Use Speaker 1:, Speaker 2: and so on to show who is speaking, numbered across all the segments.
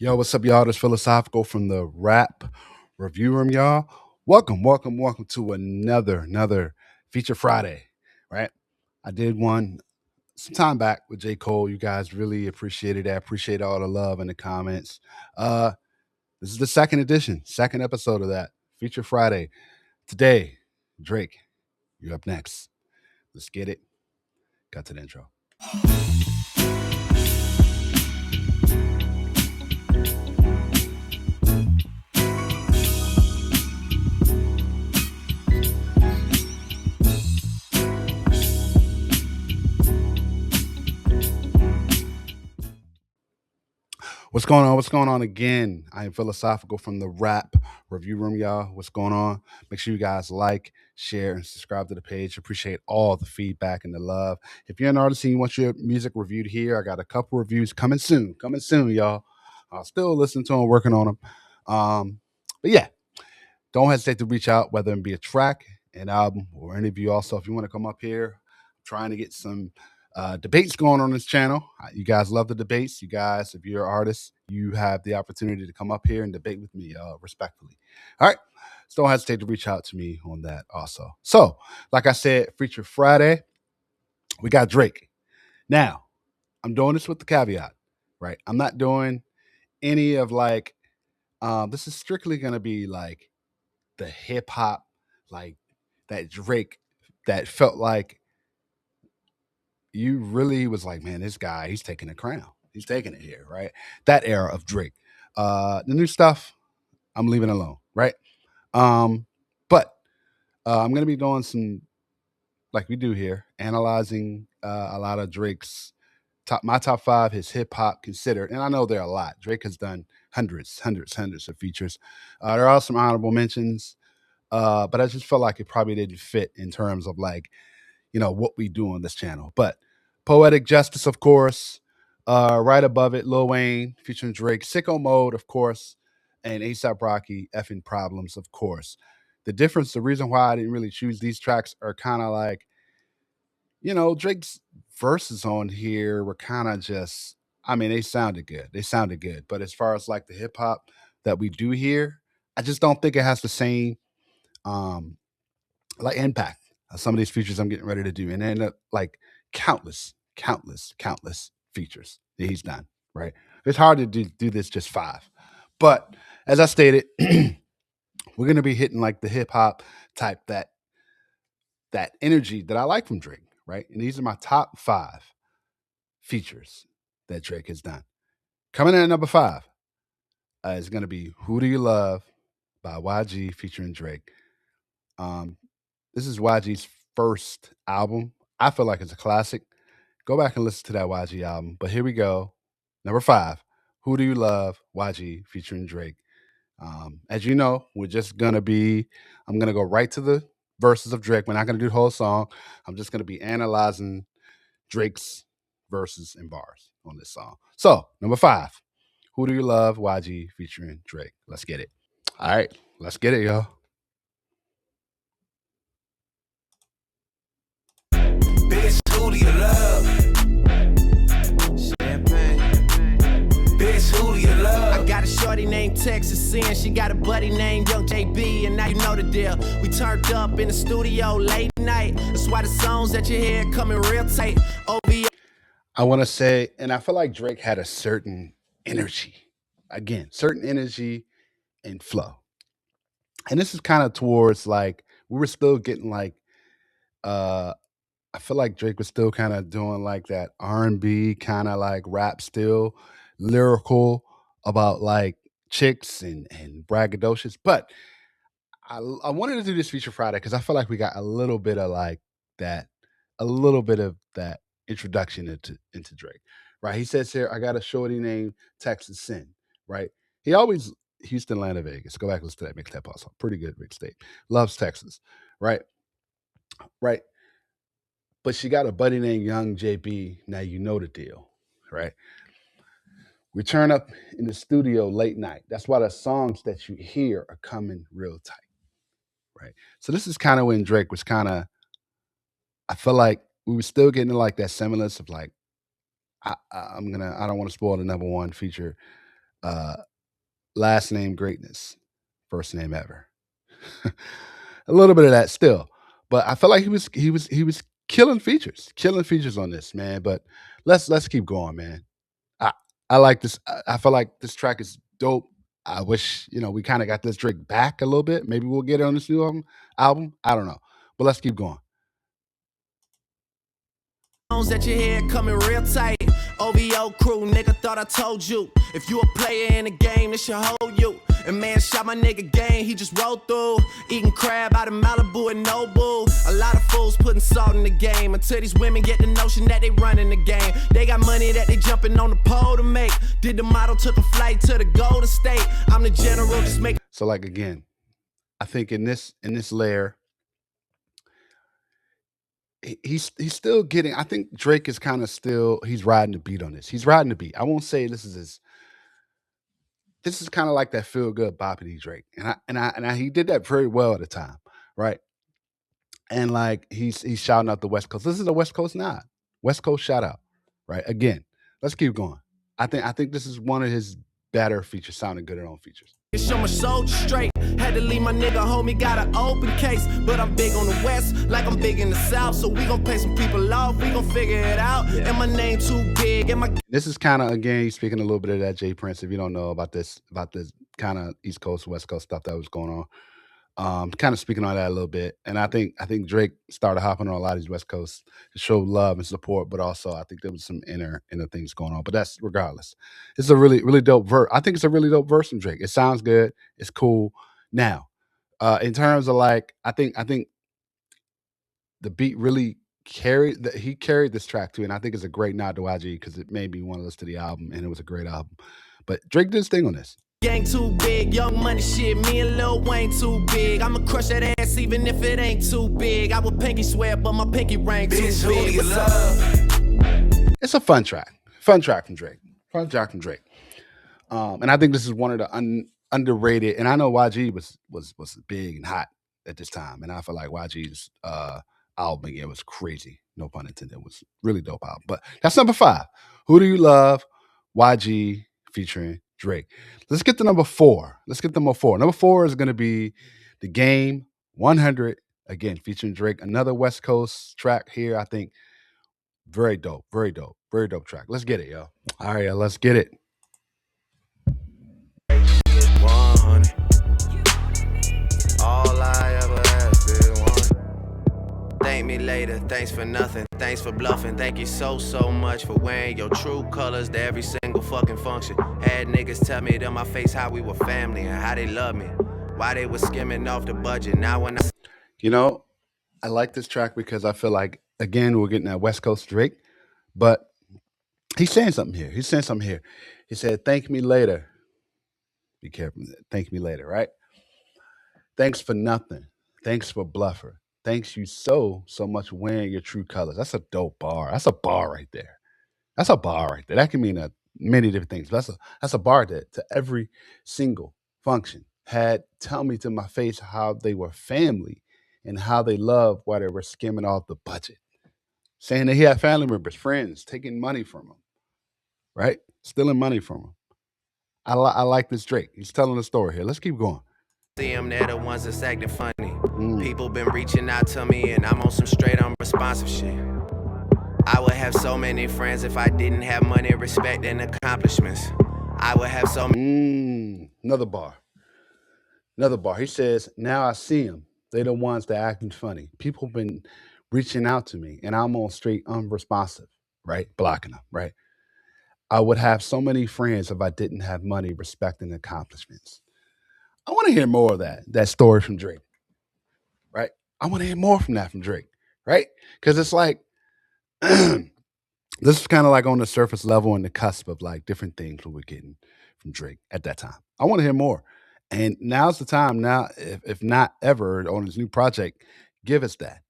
Speaker 1: Yo, what's up, y'all? This Philosophical from the Rap Review Room, y'all. Welcome to another Feature Friday, right? I did one some time back with J. Cole. You guys really appreciated that. Appreciate all the love in the comments. Uh, this is the second edition, second episode of that Feature Friday. Today, Drake, you're up next. Let's get it. Got to the intro. What's going on? What's going on again? I am Philosophical from the Rap Review Room, y'all. What's going on? Make sure you guys like, share, and subscribe to the page. Appreciate all the feedback and the love. If you're an artist and you want your music reviewed here, I got a couple reviews coming soon. Coming soon, y'all. I'll still listen to them, working on them. But yeah, don't hesitate to reach out, whether it be a track, an album, or any of you. Also, if you want to come up here, I'm trying to get some debates going on this channel. You guys love the debates. You guys, if you're an artist, you have the opportunity to come up here and debate with me respectfully. All right. So don't hesitate to reach out to me on that also. So, like I said, Feature Friday, we got Drake. Now, I'm doing this with the caveat, right? I'm not doing any of this is strictly going to be like the hip hop, like that Drake that felt like you really was like, man, this guy, he's taking the crown. He's taking it here, right? That era of Drake. The new stuff, I'm leaving alone, right? But I'm gonna be doing some like we do here, analyzing a lot of Drake's my top five, his hip hop considered, and I know there are a lot. Drake has done hundreds of features. There are some honorable mentions, but I just felt like it probably didn't fit in terms of like what we do on this channel. But Poetic Justice, of course, right above it, Lil Wayne featuring Drake, Sicko Mode, of course, and ASAP Rocky, Effing Problems, of course. The reason why I didn't really choose these tracks are kind of like, Drake's verses on here were kind of just, I mean, they sounded good. They sounded good. But as far as like the hip hop that we do here, I just don't think it has the same um, like impact some of these features I'm getting ready to do, and end up like countless features that he's done. Right, it's hard to do this just five, but as I stated, we're gonna be hitting like the hip hop type that energy that I like from Drake. Right, and these are my top five features that Drake has done. Coming in at number five is gonna be "Who Do You Love" by YG featuring Drake. Um, This is YG's first album. I feel like it's a classic. Go back and listen to that YG album. But here we go. Number five, Who Do You Love? YG featuring Drake. As you know, I'm going to go right to the verses of Drake. We're not going to do the whole song. I'm just going to be analyzing Drake's verses and bars on this song. So, number five, Who Do You Love? YG featuring Drake. Let's get it. All right, let's get it, y'all.
Speaker 2: Bitch, who do you love? Champagne. Bitch, who do you love? I got a shorty named Texas Sin. She got a buddy named Young JB, and now you know the deal. We turned up in the studio late night. That's why the songs that you hear coming real tight. OVO.
Speaker 1: I want to say, and I feel like Drake had a certain energy, again, certain energy and flow. And this is kind of towards like, we were still getting like, uh, I feel like Drake was still kind of doing like that R&B kind of like rap, still lyrical about like chicks and braggadocious. But I wanted to do this feature Friday because I feel like we got a little bit of like that, a little bit of that introduction into Drake, right? He says here, I got a shorty named Texas Sin, right? He always Houston, Atlanta, Vegas. Go back and listen to that mixtape also. Pretty good mixtape. Loves Texas, right? Right. But she got a buddy named Young JB. Now you know the deal, right? We turn up in the studio late night. That's why the songs that you hear are coming real tight, right? So this is kind of when Drake was kind of, I feel like we were still getting like that semblance of like, I don't want to spoil the number one feature Uh, last name greatness, first name ever. A little bit of that still, but I felt like he was killing features on this man. But let's keep going, man. I I like this. I feel like this track is dope. I wish we kind of got this Drake back a little bit. Maybe we'll get it on this new album. I don't know, but let's keep going.
Speaker 2: That your head coming real tight. OVO crew, nigga, thought I told you. If you a player in the game, this should hold you. And man shot my nigga game, he just rolled through. Eating crab out of Malibu and Nobu. A lot of fools putting salt in the game. Until these women get the notion that they running the game. They got money that they jumping on the pole to make. Did the model, took a flight to the Golden State. I'm the general, just make.
Speaker 1: So like again, I think in this layer, he's still getting. I think Drake is kind of still he's riding the beat on this. He's riding the beat. I won't say this is his. This is kind of like that feel good boppity Drake, and he did that very well at the time, right? And like he's shouting out the West Coast. This is a West Coast nod, West Coast shout out, right? Again, let's keep going. I think this is one of his better features, sounding good on features.
Speaker 2: Show my soul straight. Had to leave my nigga homie, got an open case. But I'm big on the West, like I'm big in the South. So we gon' pay some people off, we gon' figure it out. And my name too big, and my.
Speaker 1: This is kind of again he's speaking a little bit of that Jay Prince. If you don't know about this kind of East Coast West Coast stuff that was going on, kind of speaking on that a little bit. And I think Drake started hopping on a lot of these West Coast to show love and support, but also I think there was some inner things going on. But that's regardless. It's a really dope verse. I think it's a really dope verse from Drake. It sounds good. It's cool. Now, in terms of like, I think the beat really he carried this track too, and I think it's a great nod to YG because it made me want to listen to the album, and it was a great album. But Drake did his thing on this.
Speaker 2: Gang too big, young money shit, me and Lil Wayne too big. I'ma crush that ass even if it ain't too big. I would pinky swear, but my pinky ring too big. What's up?
Speaker 1: It's a fun track from Drake. Fun track from Drake. And I think this is one of the underrated. And I know YG was big and hot at this time, and I feel like YG's album again was crazy. No pun intended. It was really dope album. But that's number 5. Who Do You Love? YG featuring Drake. Let's get to number 4. Number 4 is going to be The Game 100 again featuring Drake. Another West Coast track here. I think very dope track. Let's get it, yo. All right, let's get it.
Speaker 2: 100. All I ever asked is 1. Thank me later, thanks for nothing, thanks for bluffing. Thank you so much for wearing your true colors to every single fucking function. Had niggas tell me to my face how we were family and how they love me, why they was skimming off the budget. Now when
Speaker 1: I like this track because I feel like again we're getting that West Coast Drake, but he's saying something here. He said, "Thank me later." Be careful. Thank me later, right? Thanks for nothing. Thanks for bluffer. Thanks you so much wearing your true colors. That's a dope bar. That's a bar right there. That can mean many different things. But that's a bar to every single function. Had tell me to my face how they were family and how they loved while they were skimming off the budget. Saying that he had family members, friends, taking money from him, right? Stealing money from him. I like this Drake. He's telling a story here. Let's keep going.
Speaker 2: see them, they're the ones that's acting funny.
Speaker 1: Mm.
Speaker 2: People been reaching out to me and I'm on some straight unresponsive shit. I would have so many friends if I didn't have money, respect, and accomplishments. I would have so many.
Speaker 1: Another bar. He says, now I see them. They're the ones that acting funny. People been reaching out to me and I'm on straight unresponsive, right? Blocking them, right? I would have so many friends if I didn't have money, respect, and accomplishments. I want to hear more of that story from Drake, right? I want to hear more from that from Drake, right? Because it's like, this is kind of like on the surface level and the cusp of like different things we were getting from Drake at that time. I want to hear more. And now's the time now, if not ever on his new project, give us that.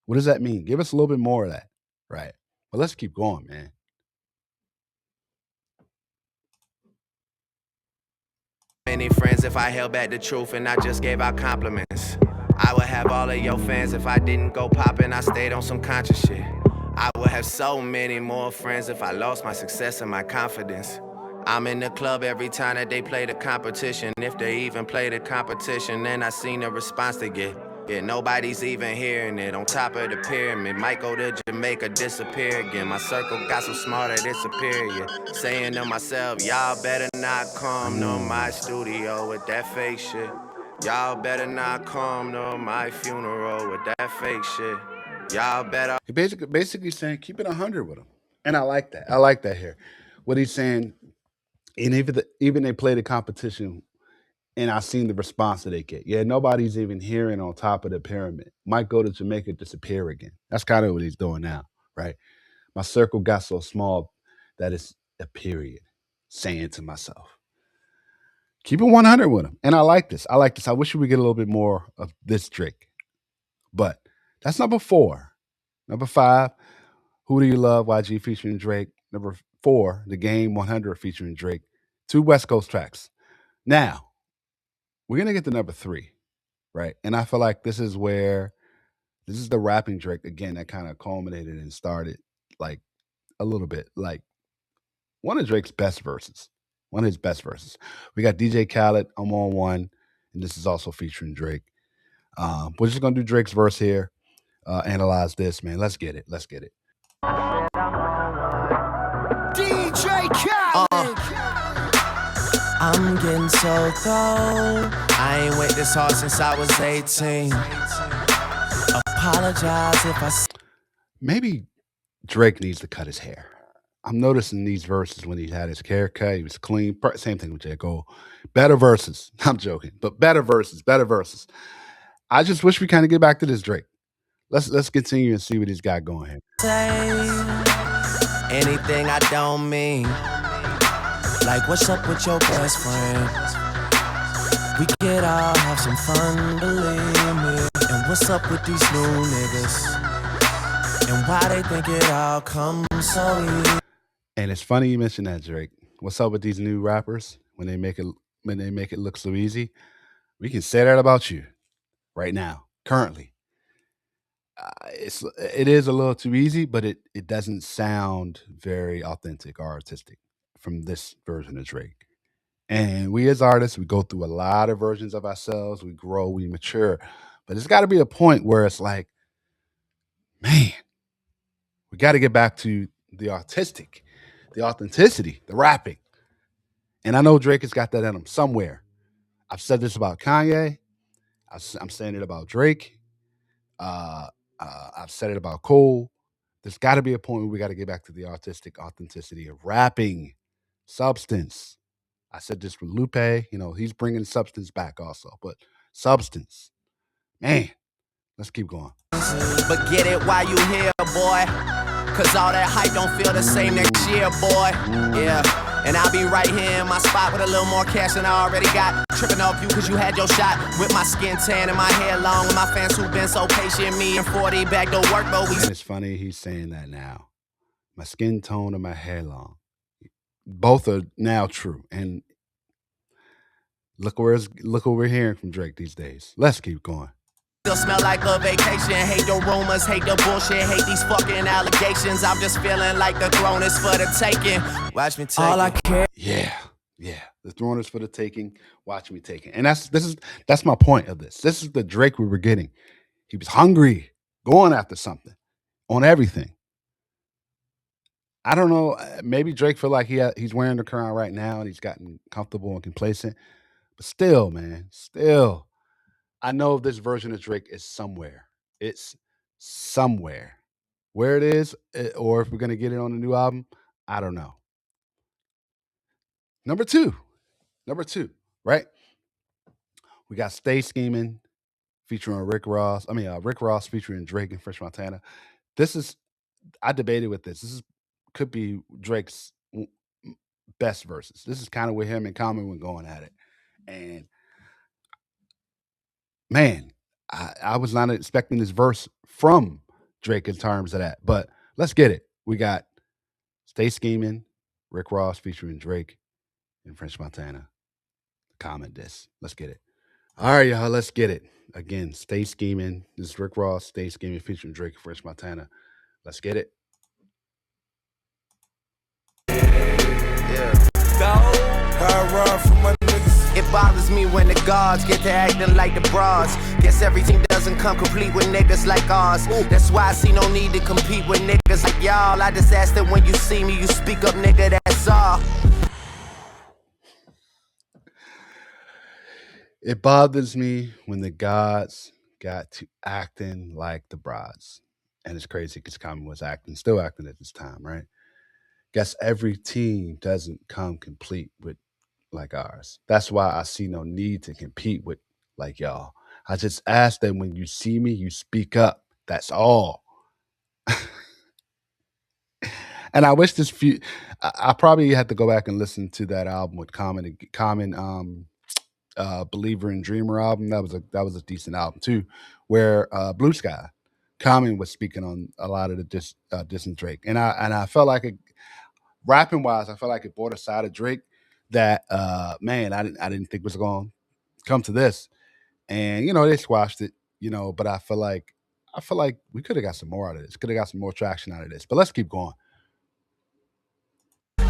Speaker 1: What does that mean? Give us a little bit more of that, right? But let's keep going, man.
Speaker 2: Many friends if I held back the truth and I just gave out compliments. I would have all of your fans if I didn't go poppin', I stayed on some conscious shit. I would have so many more friends if I lost my success and my confidence. I'm in the club every time that they play the competition. If they even play the competition, then I seen the response they get. Yeah, nobody's even hearing it. On top of the pyramid, might go to Jamaica, disappear again. My circle got so small that it's superior. Saying to myself, y'all better not come to my studio with that fake shit. Y'all better not come to my funeral with that fake shit. Y'all better.
Speaker 1: He basically saying keep it 100 with him, and I like that. I like that here. What he's saying, and even they play the competition, and I've seen the response that they get. Yeah, nobody's even hearing on top of the pyramid. Might go to Jamaica, disappear again. That's kind of what he's doing now, right? My circle got so small that it's a period. Saying to myself, keep it 100 with him, and I like this. I like this. I wish we would get a little bit more of this Drake, but that's number 4. Number 5, Who Do You Love? YG featuring Drake. Number 4, The Game 100 featuring Drake. 2 West Coast tracks. Now, we're going to get to number 3, right? And I feel like this is the rapping Drake again that kind of culminated and started like a little bit like one of Drake's best verses. One of his best verses. We got DJ Khaled, I'm on one, and this is also featuring Drake. We're just going to do Drake's verse here. Analyze this, man. Let's get it. Let's get it.
Speaker 2: DJ Khaled. I'm getting so cold. I ain't went this hard since I was 18. Apologize if I.
Speaker 1: Maybe Drake needs to cut his hair. I'm noticing these verses when he had his haircut, he was clean. Same thing with J. Cole. Better verses. I'm joking, but better verses. Better verses. I just wish we kind of get back to this Drake. Let's continue and see what he's got going here.
Speaker 2: Say anything I don't mean. Like, what's up with your best friend? We could all have some fun, believe me. And what's up with these new niggas? And why they think it all comes so easy?
Speaker 1: And it's funny you mentioned that, Drake. What's up with these new rappers when they make it look so easy? We can say that about you right now, currently. It is a little too easy, but it doesn't sound very authentic or artistic from this version of Drake. And we as artists, we go through a lot of versions of ourselves. We grow, we mature, but it's got to be a point where it's like, man, we got to get back to the artistic, the authenticity, the rapping. And I know Drake has got that in him somewhere. I've said this about Kanye. I'm saying it about Drake. I've said it about Cole. There's got to be a point where we got to get back to the artistic authenticity of rapping, substance. I said this with Lupe. He's bringing substance back also, but substance, man. Let's keep going.
Speaker 2: But get it while you here, boy. Cause all that hype don't feel the same next year, boy. Yeah. And I'll be right here in my spot with a little more cash than I already got. Tripping off you cause you had your shot. With my skin tan and my hair long. And my fans who've been so patient. Me and 40 back to work, but we.
Speaker 1: And it's funny he's saying that now. My skin tone and my hair long. Both are now true. And look what we're hearing from Drake these days. Let's keep going.
Speaker 2: Still smell like a vacation. Hate the rumors, hate the bullshit, hate these fucking allegations. I'm just feeling like the throne is for the taking. Watch me take all I care.
Speaker 1: Yeah. The throne is for the taking. Watch me take it. And that's my point of this. This is the Drake we were getting. He was hungry, going after something, on everything. I don't know. Maybe Drake feel like he's wearing the crown right now and he's gotten comfortable and complacent. But still, man, I know this version of Drake is somewhere. It's somewhere. Where it is, or if we're going to get it on the new album, I don't know. Number two, right? We got Stay Schemin' featuring Rick Ross. Rick Ross featuring Drake and French Montana. I debated with this. Could be Drake's best verses. This is kind of with him and Common when going at it. And man, I was not expecting this verse from Drake in terms of that. But let's get it. We got Stay Schemin', Rick Ross featuring Drake and French Montana. Comment this. Let's get it. All right, y'all. Let's get it. Again, Stay Schemin'. This is Rick Ross, Stay Schemin' featuring Drake and French Montana. Let's get it.
Speaker 2: Yeah. I ride for my niggas. It bothers me when the gods get to acting like the bras. Guess everything doesn't come complete with niggas like ours. That's why I see no need to compete with niggas like y'all. I just ask that when you see me, you speak up, nigga, that's all.
Speaker 1: It bothers me when the gods got to acting like the broads. And it's crazy because Common was acting, still acting at this time, right? Guess every team doesn't come complete with like ours. That's why I see no need to compete with like y'all. I just ask that when you see me, you speak up. That's all. And I wish this few. I probably had to go back and listen to that album with Common, Believer and Dreamer album. That was a decent album too, where Blue Sky, Common was speaking on a lot of the diss and Drake, and I felt like it, rapping wise, I felt like it brought a side of Drake that man, I didn't think was going to come to this, and they squashed it, but I feel like we could have got some more out of this, could have got some more traction out of this, but let's keep going.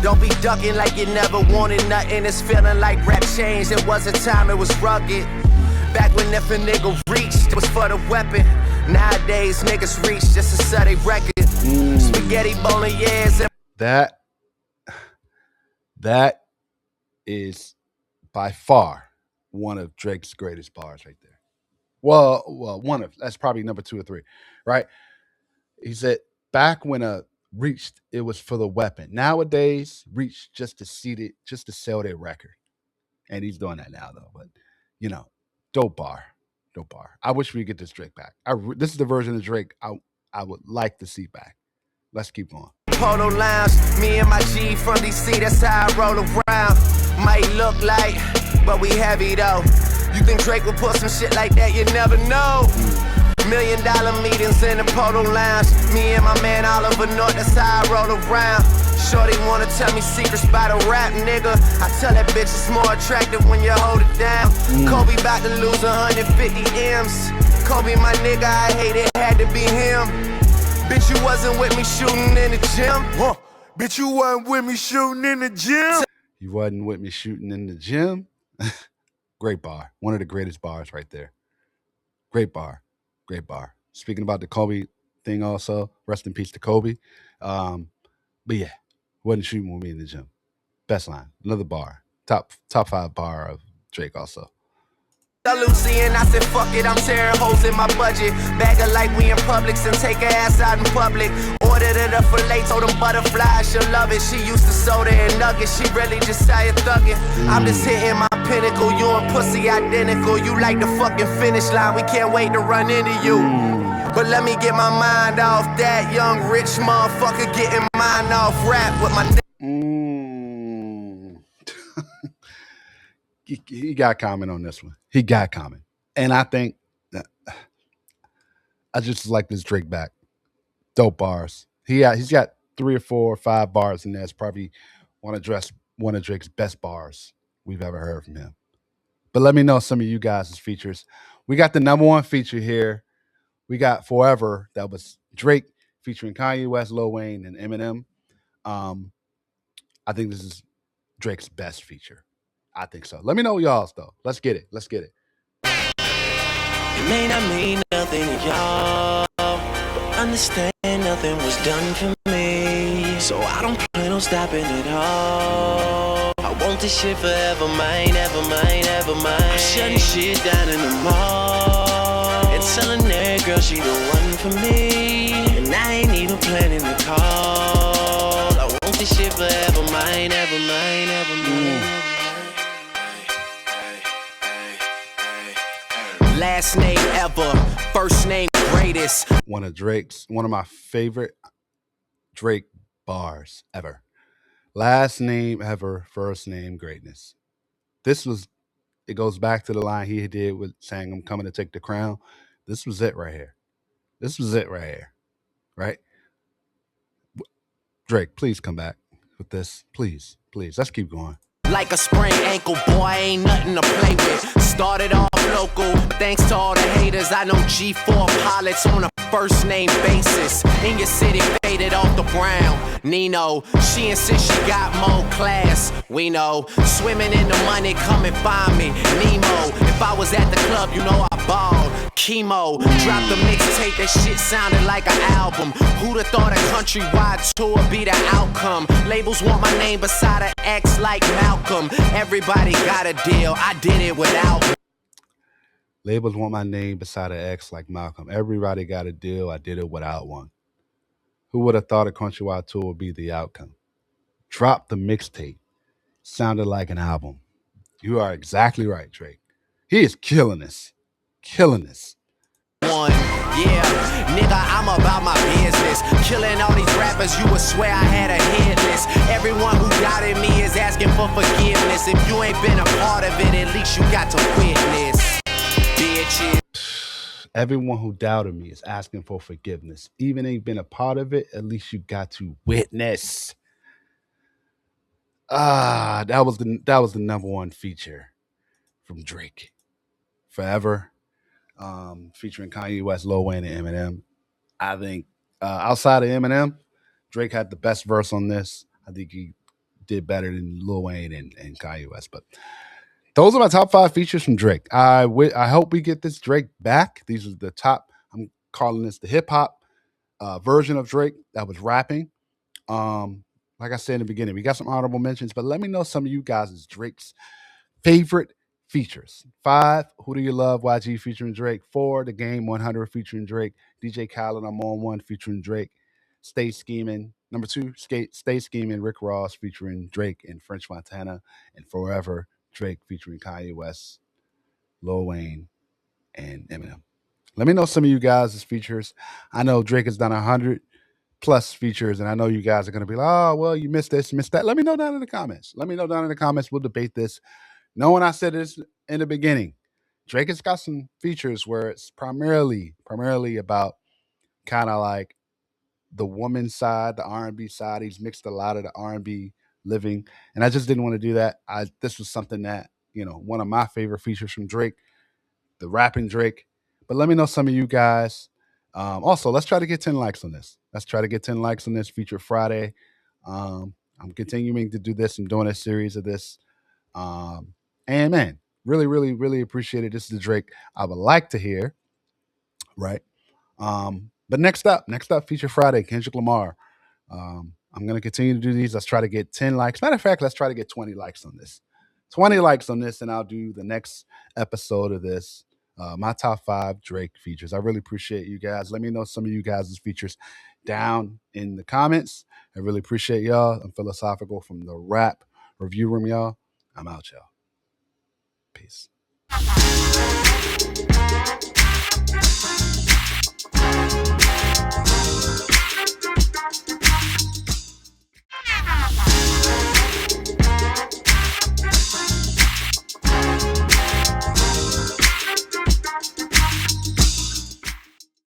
Speaker 2: Don't be ducking like you never wanted nothing. It's feeling like rap changed. It was a time it was rugged. Back when if a nigga reached, it was for the weapon. Nowadays, niggas reach just to sell they record. Spaghetti bolognese.
Speaker 1: That that is by far one of Drake's greatest bars right there. Well, one of that's probably number two or three, right? He said, "Back when a reached, it was for the weapon. Nowadays, reach just to see it, just to sell their record." And he's doing that now, though. But you know, dope bar, dope bar. I wish we could get this Drake back. This is the version of Drake I would like to see back. Let's keep going.
Speaker 2: Polo lounge, me and my G from DC, that's how I roll around. Might look like, but we heavy though. You think Drake would put some shit like that? You never know. $1 million meetings in the Polo lounge. Me and my man Oliver North, that's how I roll around. Shorty wanna tell me secrets about a rap nigga. I tell that bitch it's more attractive when you hold it down. Kobe about to lose 150 M's. Kobe my nigga, I hate it, had to be him. Bitch, you wasn't with me shooting in the gym. Bitch, you wasn't with me shooting in the gym.
Speaker 1: You wasn't with me shooting in the gym. Great bar. One of the greatest bars right there. Great bar. Great bar. Speaking about the Kobe thing also, rest in peace to Kobe. But yeah, wasn't shooting with me in the gym. Best line. Another bar. Top five bar of Drake also.
Speaker 2: Lucy and I said fuck it, I'm tearing holes in my budget. Bag her like we in Publix and take her ass out in public. Ordered it up for late, told them butterflies, she'll love it. She used to soda and nuggets, she really just tired thugging. I'm just hitting my pinnacle, you and pussy identical. You like the fucking finish line, we can't wait to run into you. But let me get my mind off that young rich motherfucker getting mine off rap with my
Speaker 1: He got comment on this one. He got comment. And I think that I just like this Drake back. Dope bars. He's got 3 or 4 or 5 bars in there. It's probably one of Drake's best bars we've ever heard from him. But let me know some of you guys' features. We got the number one feature here. We got Forever. That was Drake featuring Kanye West, Lil Wayne, and Eminem. I think this is Drake's best feature. I think so. Let me know y'all's though. Let's get it. Let's get it.
Speaker 2: It may not mean nothing to y'all, but understand nothing was done for me. So I don't plan on stopping at all. I want this shit forever mine, ever mine, ever mine. I'm shutting shit down in the mall and telling that girl she the one for me. And I ain't even planning to call. I want this shit forever mine, ever mine, ever mine. Last name ever, first name greatest.
Speaker 1: One of my favorite Drake bars ever. Last name ever, first name greatness. It goes back to the line he did with saying, "I'm coming to take the crown." This was it right here. This was it right here. Right? Drake, please come back with this. Please, please. Let's keep going.
Speaker 2: like a sprained ankle, boy, ain't nothing to play with. Started off local, thanks to all the haters. I know G4 pilots on a first name basis. In your city, faded off the brown. Nino, she insists she got more class. We know, swimming in the money, come and find me. Nemo, if I was at the club, you know I balled. Chemo, dropped the mixtape, that shit sounded like an album. Who'da thought a countrywide tour be the outcome? Labels want my name beside an X like Malcolm. Everybody got a deal, I did it without.
Speaker 1: Labels want my name beside an X like Malcolm. Everybody got a deal. I did it without one. Who would have thought a countrywide tour would be the outcome? Drop the mixtape. Sounded like an album. You are exactly right, Drake. He is killing this. Killing this.
Speaker 2: One, yeah, nigga, I'm about my business. Killing all these rappers, you would swear I had a hit list. Everyone who doubted me is asking for forgiveness. If you ain't been a part of it, at least you got to witness. Bitches.
Speaker 1: Everyone who doubted me is asking for forgiveness. Even ain't been a part of it, at least you got to witness. That was the number one feature from Drake. Forever. Featuring Kanye West, Lil Wayne, and Eminem. I think outside of Eminem, Drake had the best verse on this. I think he did better than Lil Wayne and Kanye West. But those are my top 5 features from Drake. I hope we get this Drake back. These are the top. I'm calling this the hip hop version of Drake that was rapping. Like I said in the beginning, we got some honorable mentions, but let me know some of you guys' Drake's favorite features. 5, Who Do You Love? YG featuring Drake. 4, The Game 100 featuring Drake. DJ Khaled, I'm on 1 featuring Drake. Stay Scheming. Number 2, Stay Scheming, Rick Ross featuring Drake and French Montana. And Forever, Drake featuring Kanye West, Lil Wayne, and Eminem. Let me know some of you guys' features. I know Drake has done 100 plus features, and I know you guys are going to be like, oh, well, you missed this, missed that. Let me know down in the comments. Let me know down in the comments. We'll debate this. Knowing I said this in the beginning, Drake has got some features where it's primarily about kind of like the woman side, the R&B side. He's mixed a lot of the R&B living, and I just didn't want to do that. This was something that, one of my favorite features from Drake, the rapping Drake. But let me know some of you guys. Also, let's try to get 10 likes on this. Let's try to get 10 likes on this Feature Friday. I'm continuing to do this. I'm doing a series of this. And man, really, really, really appreciate it. This is the Drake I would like to hear. Right. But next up, Feature Friday, Kendrick Lamar. I'm going to continue to do these. Let's try to get 10 likes. Matter of fact, let's try to get 20 likes on this. 20 likes on this, and I'll do the next episode of this. My top 5 Drake features. I really appreciate you guys. Let me know some of you guys' features down in the comments. I really appreciate y'all. I'm Philosophical from the Rap Review Room, y'all. I'm out, y'all. Peace.